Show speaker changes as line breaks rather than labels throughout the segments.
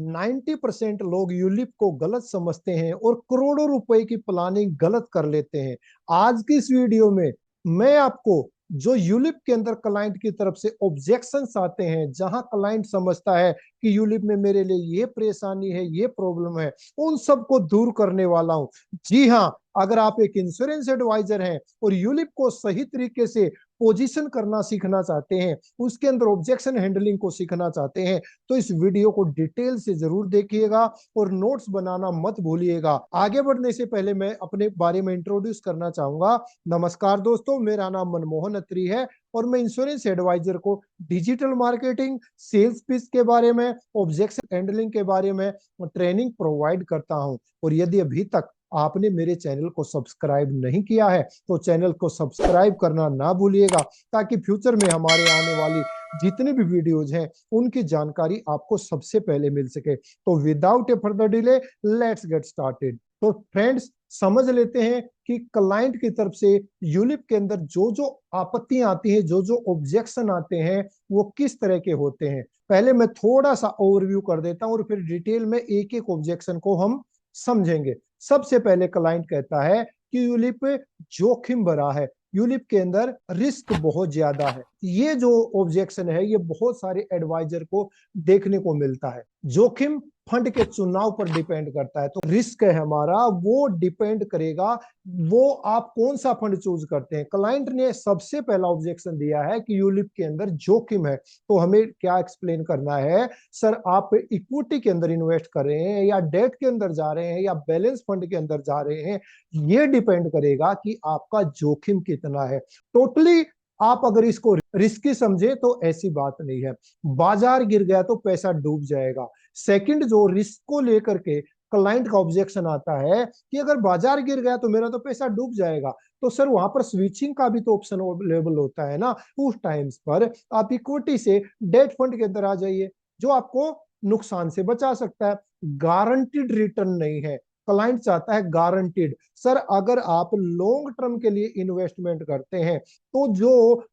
90% लोग यूलिप को गलत समझते हैं और करोड़ों रुपए की प्लानिंग गलत कर लेते हैं। आज की इस वीडियो में मैं आपको जो यूलिप के अंदर क्लाइंट की तरफ से ऑब्जेक्शंस आते हैं, जहां क्लाइंट समझता है कि यूलिप में मेरे लिए ये परेशानी है, ये प्रॉब्लम है, उन सबको दूर करने वाला हूं। जी हां, अगर आप एक इंश्योरेंस एडवाइजर हैं और यूलिप को सही तरीके से पोजीशन करना सीखना चाहते हैं, उसके अंदर ऑब्जेक्शन हैंडलिंग को सीखना चाहते हैं, तो इस वीडियो को डिटेल से जरूर देखिएगा और नोट्स बनाना मत भूलिएगा। आगे बढ़ने से पहले मैं अपने बारे में इंट्रोड्यूस करना चाहूंगा। नमस्कार दोस्तों, मेरा नाम मनमोहन अत्री है और मैं इंश्योरेंस एडवाइजर को डिजिटल मार्केटिंग, सेल्स पिच के बारे में, ऑब्जेक्शन हैंडलिंग के बारे में ट्रेनिंग प्रोवाइड करता हूं। और यदि अभी तक आपने मेरे चैनल को सब्सक्राइब नहीं किया है तो चैनल को सब्सक्राइब करना ना भूलिएगा, ताकि फ्यूचर में हमारे आने वाली जितनी भी वीडियोज हैं उनकी जानकारी आपको सबसे पहले मिल सके। तो without A further delay, let's get started. तो फ्रेंड्स, समझ लेते हैं कि क्लाइंट की तरफ से यूलिप के अंदर जो जो आपत्तियां आती हैं, जो जो ऑब्जेक्शन आते हैं, वो किस तरह के होते हैं। पहले मैं थोड़ा सा ओवरव्यू कर देता हूं और फिर डिटेल में एक एक ऑब्जेक्शन को हम समझेंगे। सबसे पहले क्लाइंट कहता है कि यूलिप जोखिम भरा है, यूलिप के अंदर रिस्क बहुत ज्यादा है। ये जो ऑब्जेक्शन है, ये बहुत सारे एडवाइजर को देखने को मिलता है। जोखिम फंड के चुनाव पर डिपेंड करता है, तो रिस्क है हमारा, वो डिपेंड करेगा वो आप कौन सा फंड चूज करते हैं। क्लाइंट ने सबसे पहला ऑब्जेक्शन दिया है कि यूलिप के अंदर जोखिम है, तो हमें क्या एक्सप्लेन करना है। सर, आप इक्विटी के अंदर इन्वेस्ट कर रहे हैं या डेट के अंदर जा रहे हैं या बैलेंस फंड के अंदर जा रहे हैं, ये डिपेंड करेगा कि आपका जोखिम कितना है। टोटली आप अगर इसको रिस्की समझे तो ऐसी बात नहीं है। बाजार गिर गया तो पैसा डूब जाएगा। सेकंड, जो रिस्क को लेकर के क्लाइंट का ऑब्जेक्शन आता है कि अगर बाजार गिर गया तो मेरा तो पैसा डूब जाएगा, तो सर वहां पर स्विचिंग का भी तो ऑप्शन अवेलेबल होता है ना। उस टाइम्स पर आप इक्विटी से डेट फंड के अंदर आ जाइए, जो आपको नुकसान से बचा सकता है। गारंटीड रिटर्न नहीं है, क्लाइंट चाहता है गारंटीड। सर, अगर आप लॉन्ग टर्म के लिए इन्वेस्टमेंट करते हैं तो जो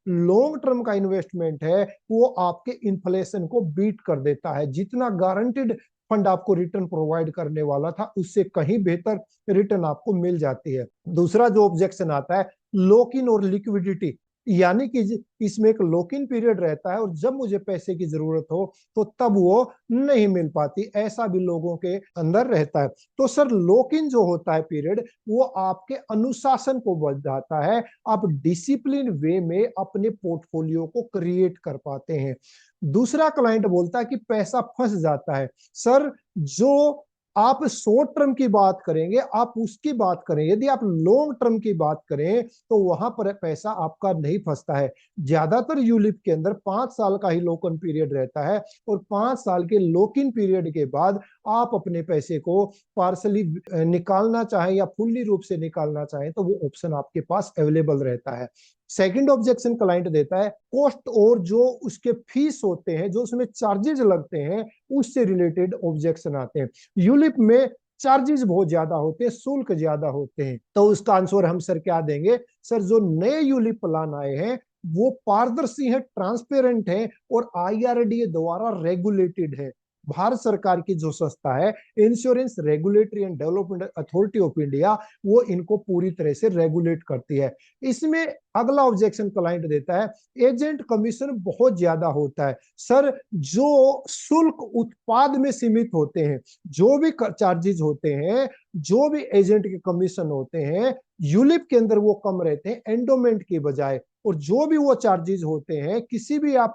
लॉन्ग टर्म का इन्वेस्टमेंट है वो आपके इन्फ्लेशन को बीट कर देता है। जितना गारंटीड फंड आपको रिटर्न प्रोवाइड करने वाला था, उससे कहीं बेहतर रिटर्न आपको मिल जाती है। दूसरा जो ऑब्जेक्शन आता है, लॉक इन और लिक्विडिटी, यानी कि इसमें एक लॉक इन पीरियड रहता है और जब मुझे पैसे की जरूरत हो तो तब वो नहीं मिल पाती, ऐसा भी लोगों के अंदर रहता है। तो सर, लॉक इन जो होता है पीरियड, वो आपके अनुशासन को बढ़ाता है, आप डिसिप्लिन वे में अपने पोर्टफोलियो को क्रिएट कर पाते हैं। दूसरा, क्लाइंट बोलता है कि पैसा फंस जाता है। सर, जो आप शॉर्ट टर्म की बात करेंगे, आप उसकी बात करें, यदि आप लॉन्ग टर्म की बात करें तो वहां पर पैसा आपका नहीं फंसता है। ज्यादातर यूलिप के अंदर 5 साल का ही लॉक इन पीरियड रहता है और 5 साल के लॉक इन पीरियड के बाद आप अपने पैसे को पार्सली निकालना चाहें या फुल्ली रूप से निकालना चाहें तो वो ऑप्शन आपके पास अवेलेबल रहता है। सेकंड ऑब्जेक्शन क्लाइंट देता है, कॉस्ट और जो उसके फीस होते हैं, जो उसमें चार्जेस लगते हैं, उससे रिलेटेड ऑब्जेक्शन आते हैं। यूलिप में चार्जेस बहुत ज्यादा होते हैं, शुल्क ज्यादा होते हैं, तो उसका आंसर हम सर क्या देंगे। सर, जो नए यूलिप प्लान आए हैं वो पारदर्शी है, ट्रांसपेरेंट है और आईआरडीए द्वारा रेगुलेटेड है। भारत सरकार की जो संस्था है, insurance regulatory and development authority of India, वो इनको पूरी तरह से रेगुलेट करती है। इसमें अगला ऑब्जेक्शन क्लाइंट देता है, एजेंट कमीशन बहुत ज्यादा होता है। सर, जो शुल्क उत्पाद में सीमित होते हैं, जो भी चार्जेस होते हैं, जो भी एजेंट के कमीशन होते हैं, यूलिप के अंदर वो कम रहते हैं एंडोमेंट की बजाय। और जो भी वो चार्जेस होते हैं, किसी भी आप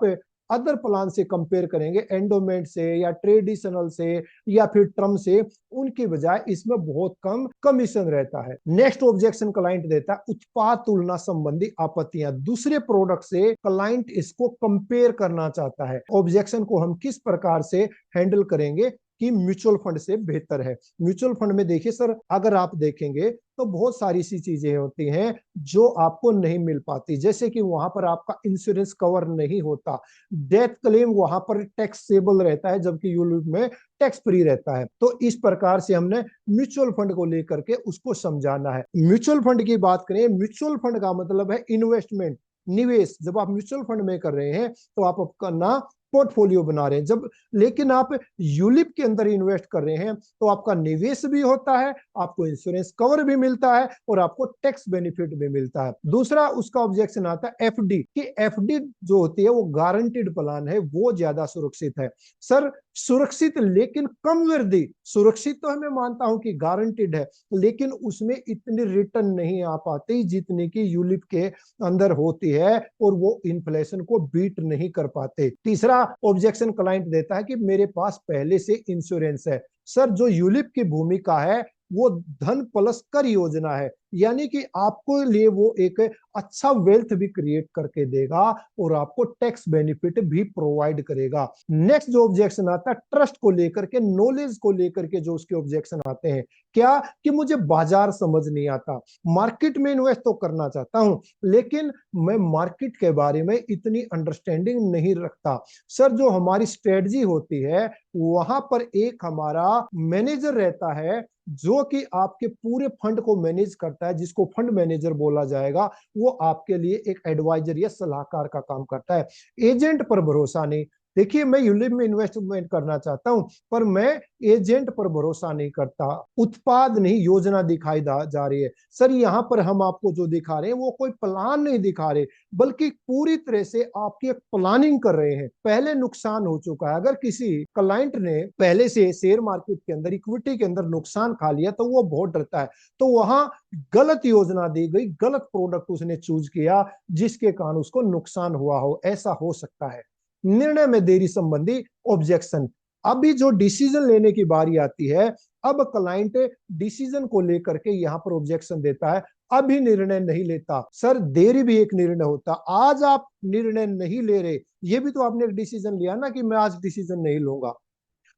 अदर प्लान से कंपेयर करेंगे, एंडोमेंट से या ट्रेडिशनल से या फिर टर्म से, उनकी बजाय इसमें बहुत कम कमीशन रहता है। नेक्स्ट ऑब्जेक्शन क्लाइंट देता है, उत्पाद तुलना संबंधी आपत्तियां, दूसरे प्रोडक्ट से क्लाइंट इसको कंपेयर करना चाहता है। ऑब्जेक्शन को हम किस प्रकार से हैंडल करेंगे कि म्यूचुअल फंड से बेहतर है। म्यूचुअल फंड में देखिए सर, अगर आप देखेंगे तो बहुत सारी सी चीजें होती हैं जो आपको नहीं मिल पाती, जैसे कि वहां पर आपका इंश्योरेंस कवर नहीं होता, डेथ क्लेम वहां पर टैक्सेबल रहता है जबकि यूलिप में टैक्स फ्री रहता है। तो इस प्रकार से हमने म्यूचुअल फंड को लेकर के उसको समझाना है। म्यूचुअल फंड की बात करें, म्यूचुअल फंड का मतलब है इन्वेस्टमेंट, निवेश। जब आप म्यूचुअल फंड में कर रहे हैं तो आप अपना पोर्टफोलियो बना रहे हैं। जब लेकिन आप यूलिप के अंदर इन्वेस्ट कर रहे हैं तो आपका निवेश भी होता है, आपको इंश्योरेंस कवर भी मिलता है और आपको टैक्स बेनिफिट भी मिलता है। दूसरा उसका ऑब्जेक्शन आता है एफडी कि एफडी जो होती है वो गारंटीड प्लान है, वो ज्यादा सुरक्षित है। सर सुरक्षित लेकिन कम वृद्धि, सुरक्षित तो मैं मानता हूं कि गारंटीड है, लेकिन उसमें इतनी रिटर्न नहीं आ पाती जितनी की यूलिप के अंदर होती है और वो इन्फ्लेशन को बीट नहीं कर पाते। तीसरा ऑब्जेक्शन क्लाइंट देता है कि मेरे पास पहले से इंश्योरेंस है। सर जो यूलिप की भूमिका है वो धन प्लस कर योजना है, यानी कि आपको लिए वो एक अच्छा वेल्थ भी क्रिएट करके देगा और आपको टैक्स बेनिफिट भी प्रोवाइड करेगा। नेक्स्ट जो ऑब्जेक्शन आता है ट्रस्ट को लेकर के, नॉलेज को लेकर के जो उसके ऑब्जेक्शन आते हैं, क्या कि मुझे बाजार समझ नहीं आता, मार्केट में इन्वेस्ट तो करना चाहता हूं लेकिन मैं मार्केट के बारे में इतनी अंडरस्टैंडिंग नहीं रखता। सर जो हमारी स्ट्रेटजी होती है वहां पर एक हमारा मैनेजर रहता है जो कि आपके पूरे फंड को मैनेज करता है, जिसको फंड मैनेजर बोला जाएगा। वो आपके लिए एक एडवाइजर या सलाहकार का काम करता है। एजेंट पर भरोसा नहीं। देखिए मैं यूलिप में इन्वेस्टमेंट करना चाहता हूं पर मैं एजेंट पर भरोसा नहीं करता। उत्पाद नहीं योजना दिखाई जा रही है। सर यहाँ पर हम आपको जो दिखा रहे हैं वो कोई प्लान नहीं दिखा रहे, बल्कि पूरी तरह से आपकी एक प्लानिंग कर रहे हैं। पहले नुकसान हो चुका है, अगर किसी क्लाइंट ने पहले से शेयर मार्केट के अंदर इक्विटी के अंदर नुकसान खा लिया तो वो बहुत डरता है। तो वहां गलत योजना दी गई, गलत प्रोडक्ट उसने चूज किया जिसके कारण उसको नुकसान हुआ हो, ऐसा हो सकता है। निर्णय में देरी संबंधी ऑब्जेक्शन, अभी जो डिसीजन लेने की बारी आती है, अब क्लाइंट डिसीजन को लेकर के यहां पर ऑब्जेक्शन देता है, अभी निर्णय नहीं लेता। सर देरी भी एक निर्णय होता, आज आप निर्णय नहीं ले रहे, ये भी तो आपने एक डिसीजन लिया ना कि मैं आज डिसीजन नहीं लूंगा।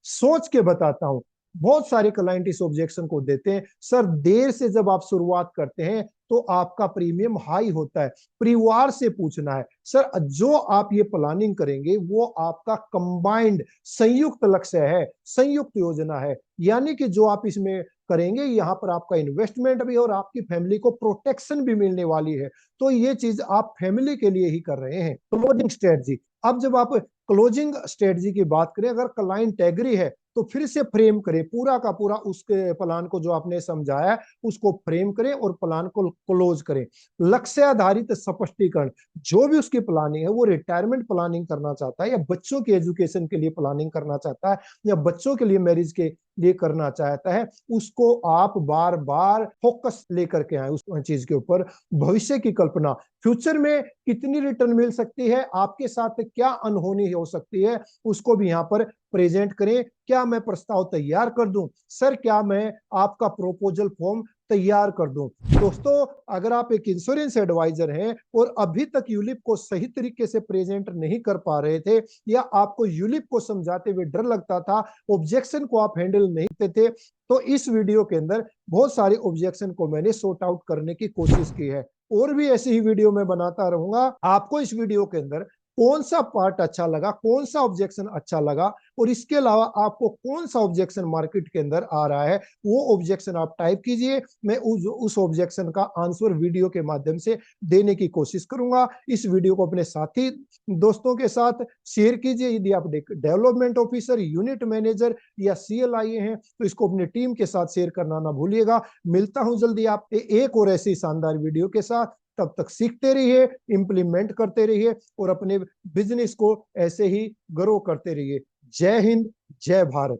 सोच के बताता हूं, बहुत सारे क्लाइंट इस ऑब्जेक्शन को देते हैं, सर देर से जब आप शुरुआत करते हैं तो आपका प्रीमियम हाई होता है, परिवार से पूछना है। सर जो आप ये प्लानिंग करेंगे वो आपका कंबाइंड संयुक्त लक्ष्य है, संयुक्त योजना है, यानी कि जो आप इसमें करेंगे यहाँ पर आपका इन्वेस्टमेंट भी और आपकी फैमिली को प्रोटेक्शन भी मिलने वाली है। तो ये चीज आप फैमिली के लिए ही कर रहे हैं। क्लोजिंग स्ट्रेटजी, अब जब आप क्लोजिंग स्ट्रेटजी की बात करें, अगर क्लाइंट एग्री है तो फिर से फ्रेम करें, पूरा का पूरा उसके प्लान को जो आपने समझाया उसको फ्रेम करें और प्लान को क्लोज करें। लक्ष्य आधारित स्पष्टीकरण, जो भी उसकी प्लानिंग है, वो रिटायरमेंट प्लानिंग करना चाहता है या बच्चों के एजुकेशन के लिए प्लानिंग करना चाहता है या बच्चों के लिए मैरिज के लिए करना चाहता है, उसको आप बार बार फोकस लेकर के आए उस चीज के ऊपर। भविष्य की कल्पना, फ्यूचर में कितनी रिटर्न मिल सकती है, आपके साथ क्या अनहोनी हो सकती है, उसको भी यहाँ पर प्रेजेंट करें। क्या मैं प्रस्ताव तैयार कर दूं? सर क्या मैं आपका प्रोपोजल फॉर्म तैयार कर दूं? दोस्तों अगर आप एक इंश्योरेंस एडवाइजर हैं और अभी तक यूलिप को सही तरीके से प्रेजेंट नहीं कर पा रहे थे या आपको यूलिप को समझाते हुए डर लगता था, ऑब्जेक्शन को आप हैंडल नहीं करते थे, तो इस वीडियो के अंदर बहुत सारे ऑब्जेक्शन को मैंने सॉर्ट आउट करने की कोशिश की है। और भी ऐसी ही वीडियो मैं बनाता रहूंगा। आपको इस वीडियो के अंदर कौन सा पार्ट अच्छा लगा, कौन सा ऑब्जेक्शन अच्छा लगा और इसके अलावा आपको कौन सा ऑब्जेक्शन मार्केट के अंदर आ रहा है, वो ऑब्जेक्शन आप टाइप कीजिए। मैं उस ऑब्जेक्शन का आंसर वीडियो के माध्यम से देने की कोशिश करूंगा। इस वीडियो को अपने साथी दोस्तों के साथ शेयर कीजिए। यदि आप डेवलपमेंट ऑफिसर, यूनिट मैनेजर या CLIA हैं तो इसको अपनी टीम के साथ शेयर करना ना भूलिएगा। मिलता हूं जल्दी आप एक और ऐसी शानदार वीडियो के साथ। तब तक सीखते रहिए, इंप्लीमेंट करते रहिए और अपने बिजनेस को ऐसे ही ग्रो करते रहिए। जय हिंद, जय भारत।